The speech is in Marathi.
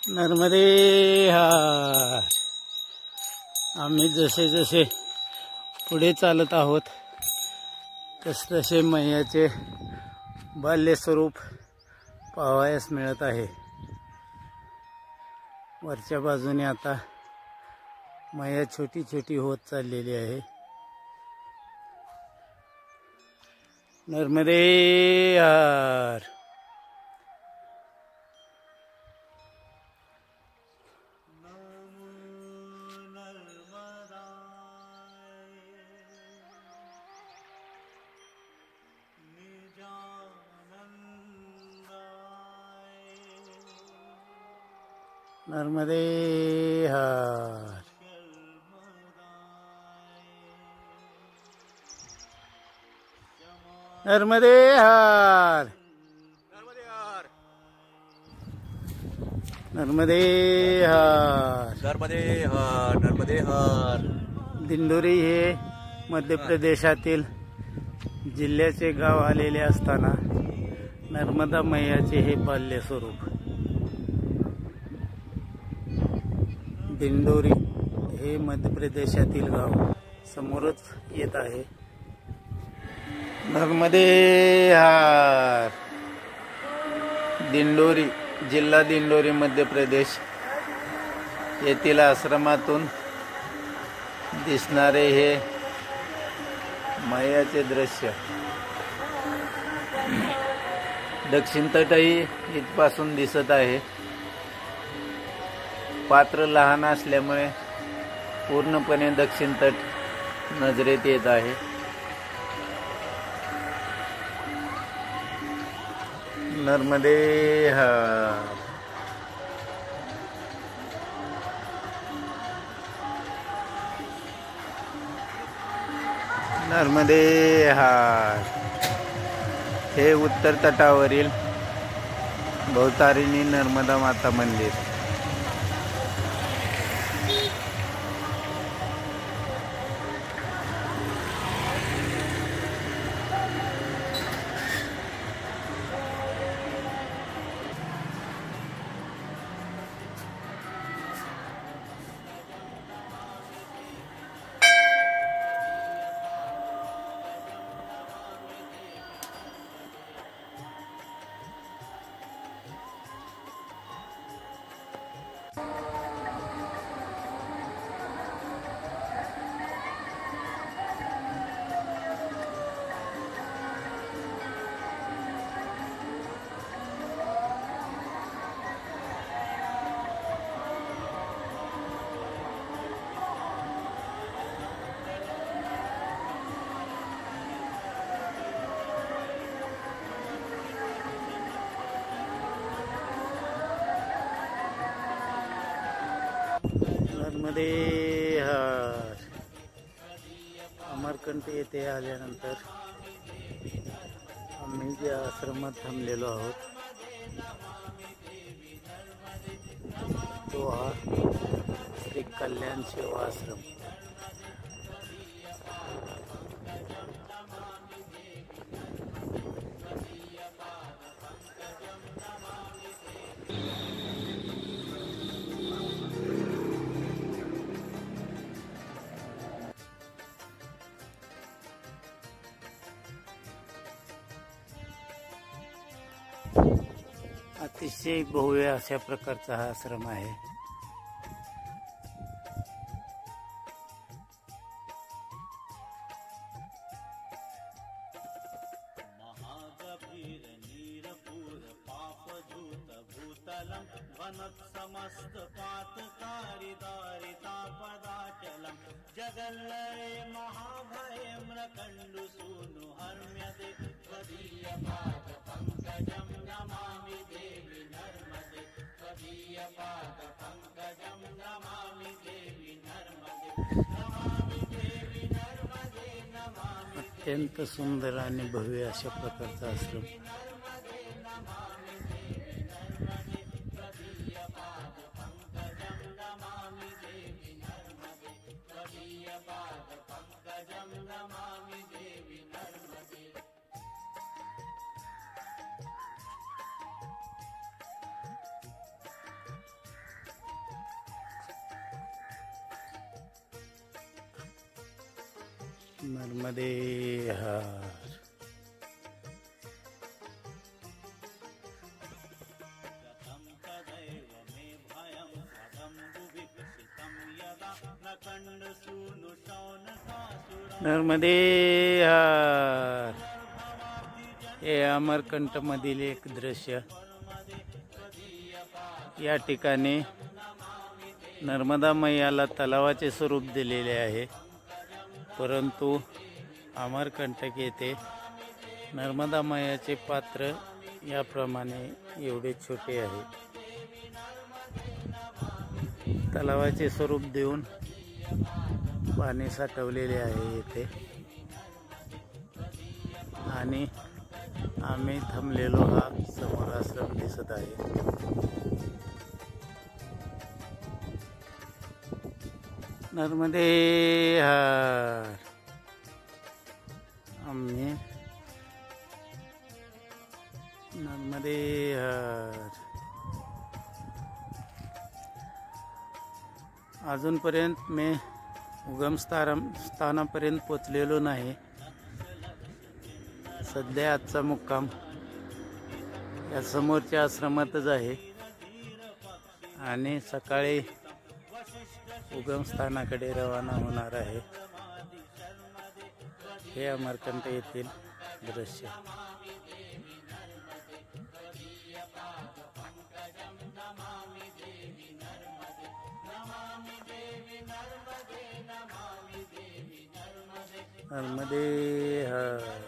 नर्मदे हार. आम्ही जसे जसे पुढे चालत आहोत तसतसे मैयाचे बाल्य स्वरूप पाहावयास मिळत आहे. वरच्या बाजूने आता मैया छोटी छोटी होत चाललेली आहे. नर्मदे हार. नर्मदे हार. नर्मदे हार. नर्मदे हार. नर्मदे हार. नर्मदे हार. दिंडोरी हे मध्य प्रदेशातील जिल्ह्याचे गाव आलेले असताना नर्मदा मैयाचे हे बाल्य स्वरूप. दिंडोरी हे मध्य प्रदेशातील गाव समोरच येत आहे. नर्मदे हार. दिंडोरी जिल्हा दिंडोरी मध्य प्रदेश येथील आश्रमातून दिसणारे हे मैयाचे दृश्य. दक्षिण तटही इथपासून दिसत आहे. पात्र लहान असल्यामुळे पूर्णपणे दक्षिण तट नजरेत येत आहे. नर्मदे हार. नर्मदे हार. हे उत्तर तटावरील भवतारिणी नर्मदा माता मंदिर. नर्मदे हार. अमरकंठ येथे आल्यानंतर आम्ही ज्या आश्रमात थांबलेलो आहोत तो हा श्री कल्याण सेवा आश्रम. अतिशय भव्य अशा प्रकारचा हा आश्रम आहे. समस्त पातकारी दारितापदाचलम जगल्लये महाभय म्रकंडु सूनु हर्म्यदे त्वदीय पाद पंकजं नमामि देवी नर्मदे. त्वदीय पाद पंकजं नमामि देवी नर्मदे. नमामि देवी नर्मदे. नमामि. अत्यंत सुंदर आणि भव्य अशा प्रकारचा आश्रम. नर्मदे हर. गतं तदैव मे भयं स्वदम्बुविकसितं यदा न कण्डसूनुशौनकासुरं नर्मदे हर. हे अमरकंटमधील एक दृश्य. या ठिकाणी नर्मदा मैयाला तलावाचे स्वरूप दिलेले आहे, परंतु अमरकंटक येथे नर्मदा मैयाचे पात्र याप्रमाणे एवढे छोटे आहे. तलावाचे स्वरूप देऊन पाणी साठवलेले आहे येथे. आणि आम्ही थांबलेलो हा समोर आश्रम दिसत आहे. नर्मदे हर. आम्ही नर्मदे हर. अजूनपर्यंत मी उगमस्थानापर्यंत पोचलेलो नाही. सध्या आजचा मुक्काम या समोरच्या आश्रमातच आहे आणि सकाळी उगमस्थानाकडे रवाना होणार आहे. हे अमरकंट येथील दृश्य. नर्मदे हर.